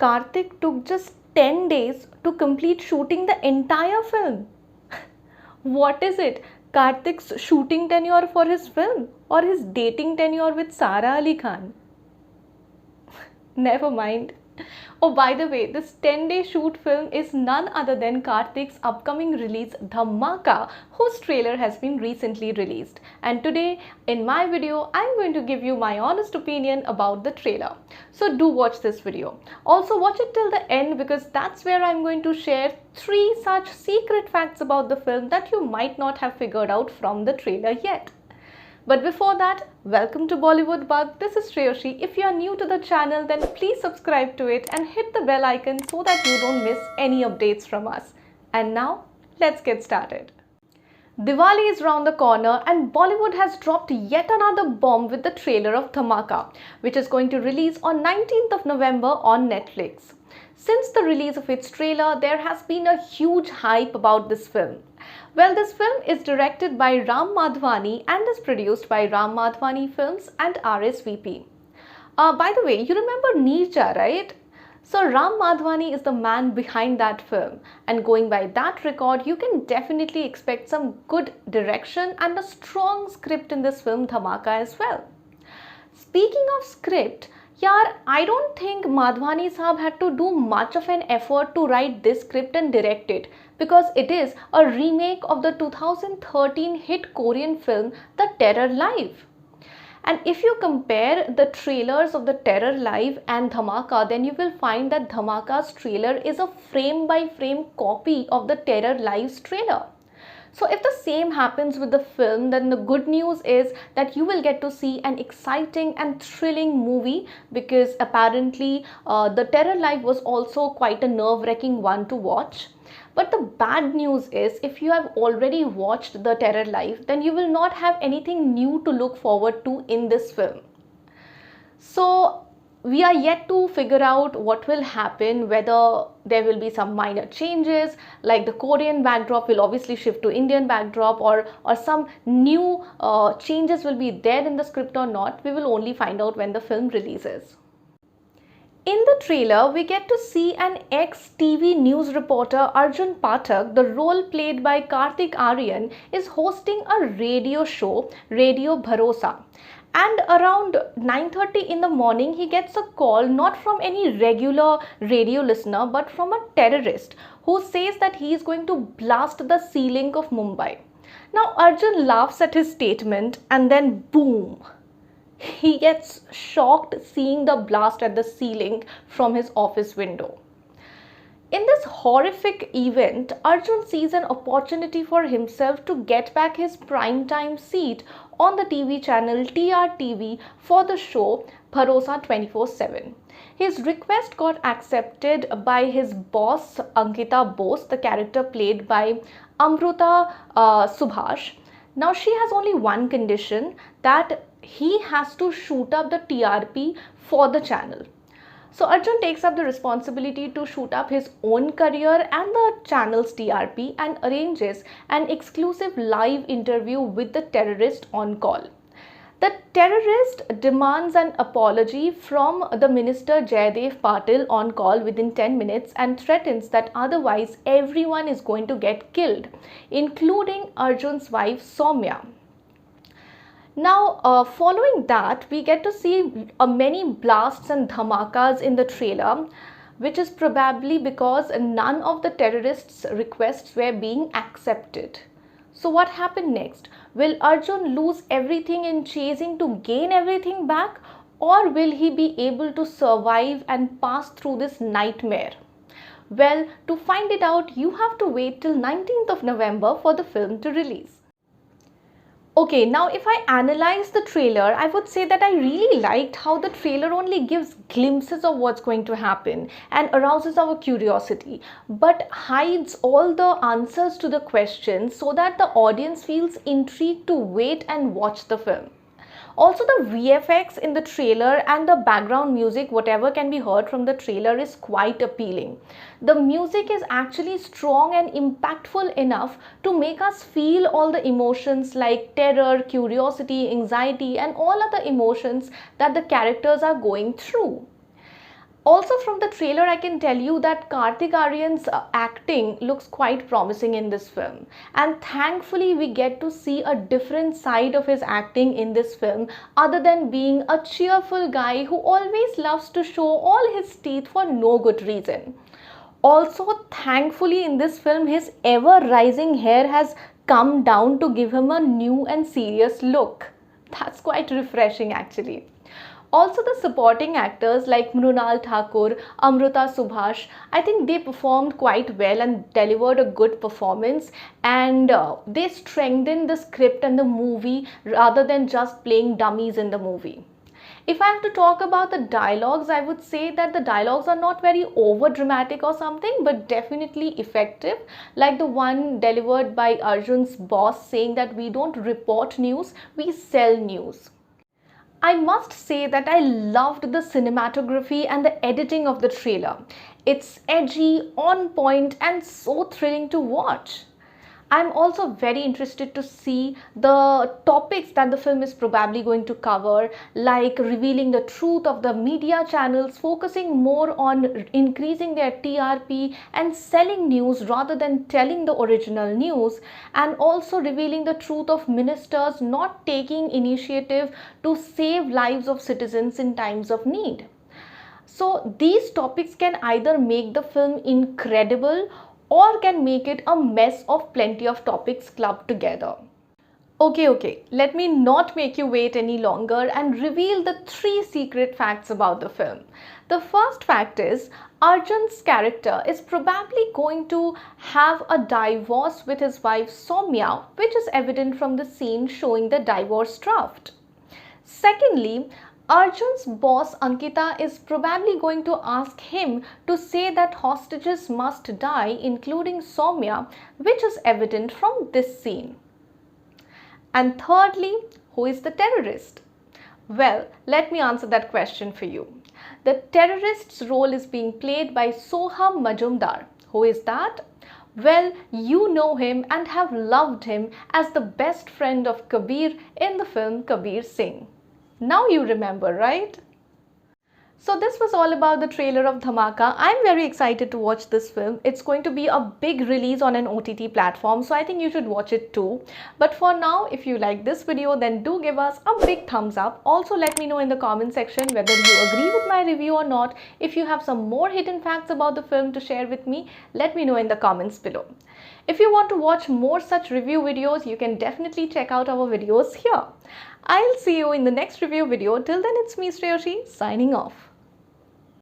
Karthik took just 10 days to complete shooting the entire film. What is it? Karthik's shooting tenure for his film or his dating tenure with Sara Ali Khan? Never mind. Oh, by the way, this 10-day shoot film is none other than Karthik's upcoming release Dhamaka, whose trailer has been recently released. And today, in my video, I'm going to give you my honest opinion about the trailer. So do watch this video. Also, watch it till the end because that's where I'm going to share 3 such secret facts about the film that you might not have figured out from the trailer yet. But before that, welcome to Bollywood Bug. This is Shreyoshi. If you are new to the channel, then please subscribe to it and hit the bell icon so that you don't miss any updates from us. And now, let's get started. Diwali is round the corner and Bollywood has dropped yet another bomb with the trailer of Dhamaka, which is going to release on 19th of November on Netflix. Since the release of its trailer, there has been a huge hype about this film. Well, this film is directed by Ram Madhvani and is produced by Ram Madhvani Films and RSVP. By the way, you remember Neerja, right? So Ram Madhvani is the man behind that film, and going by that record, you can definitely expect some good direction and a strong script in this film Dhamaka as well. Speaking of script, I don't think Madhvani Sahab had to do much of an effort to write this script and direct it because it is a remake of the 2013 hit Korean film The Terror Live. And if you compare the trailers of The Terror Live and Dhamaka, then you will find that Dhamaka's trailer is a frame-by-frame copy of The Terror Live's trailer. So if the same happens with the film, then the good news is that you will get to see an exciting and thrilling movie because apparently The Terror Live was also quite a nerve-wracking one to watch. But the bad news is if you have already watched The Terror Live, then you will not have anything new to look forward to in this film. So we are yet to figure out what will happen, whether there will be some minor changes, like the Korean backdrop will obviously shift to Indian backdrop, or some new changes will be there in the script or not. We will only find out when the film releases. In the trailer, we get to see an ex-TV news reporter, Arjun Pathak, the role played by Karthik Aaryan, is hosting a radio show, Radio Bharosa. And around 9:30 in the morning, he gets a call not from any regular radio listener, but from a terrorist who says that he is going to blast the ceiling of Mumbai. Now, Arjun laughs at his statement and then boom! He gets shocked seeing the blast at the ceiling from his office window. In this horrific event, Arjun sees an opportunity for himself to get back his primetime seat on the TV channel TRTV for the show Bharosa 24/7. His request got accepted by his boss Ankita Bose, the character played by Amruta Subhash. Now she has only one condition, that he has to shoot up the TRP for the channel. So Arjun takes up the responsibility to shoot up his own career and the channel's TRP and arranges an exclusive live interview with the terrorist on call. The terrorist demands an apology from the minister Jaidev Patil on call within 10 minutes and threatens that otherwise everyone is going to get killed, including Arjun's wife Soumya. Now, following that, we get to see many blasts and dhamakas in the trailer, which is probably because none of the terrorists' requests were being accepted. So what happened next? Will Arjun lose everything in chasing to gain everything back, or will he be able to survive and pass through this nightmare? Well, to find it out, you have to wait till 19th of November for the film to release. Okay, now if I analyze the trailer, I would say that I really liked how the trailer only gives glimpses of what's going to happen and arouses our curiosity, but hides all the answers to the questions so that the audience feels intrigued to wait and watch the film. Also, the VFX in the trailer and the background music, whatever can be heard from the trailer, is quite appealing. The music is actually strong and impactful enough to make us feel all the emotions like terror, curiosity, anxiety, and all other emotions that the characters are going through. Also from the trailer, I can tell you that Kartik Aaryan's acting looks quite promising in this film. And thankfully, we get to see a different side of his acting in this film, other than being a cheerful guy who always loves to show all his teeth for no good reason. Also, thankfully, in this film, his ever rising hair has come down to give him a new and serious look. That's quite refreshing, actually. Also, the supporting actors like Mrunal Thakur, Amruta Subhash, I think they performed quite well and delivered a good performance, and they strengthened the script and the movie rather than just playing dummies in the movie. If I have to talk about the dialogues, I would say that the dialogues are not very over dramatic or something, but definitely effective, like the one delivered by Arjun's boss saying that we don't report news, we sell news. I must say that I loved the cinematography and the editing of the trailer. It's edgy, on point, and so thrilling to watch. I'm also very interested to see the topics that the film is probably going to cover, like revealing the truth of the media channels, focusing more on increasing their TRP and selling news rather than telling the original news, and also revealing the truth of ministers not taking initiative to save lives of citizens in times of need. So these topics can either make the film incredible or can make it a mess of plenty of topics clubbed together. Okay, let me not make you wait any longer and reveal the 3 secret facts about the film. The first fact is Arjun's character is probably going to have a divorce with his wife Soumya, which is evident from the scene showing the divorce draft. Secondly, Arjun's boss Ankita is probably going to ask him to say that hostages must die, including Soumya, which is evident from this scene. And thirdly, who is the terrorist? Well, let me answer that question for you. The terrorist's role is being played by Soham Majumdar. Who is that? Well, you know him and have loved him as the best friend of Kabir in the film Kabir Singh. Now you remember, right? So this was all about the trailer of Dhamaka. I'm very excited to watch this film. It's going to be a big release on an OTT platform, so I think you should watch it too. But for now, if you like this video, then do give us a big thumbs up. Also, let me know in the comment section whether you agree with my review or not. If you have some more hidden facts about the film to share with me, let me know in the comments below. If you want to watch more such review videos, you can definitely check out our videos here. I'll see you in the next review video. Till then, it's me, Shreyoshi, signing off.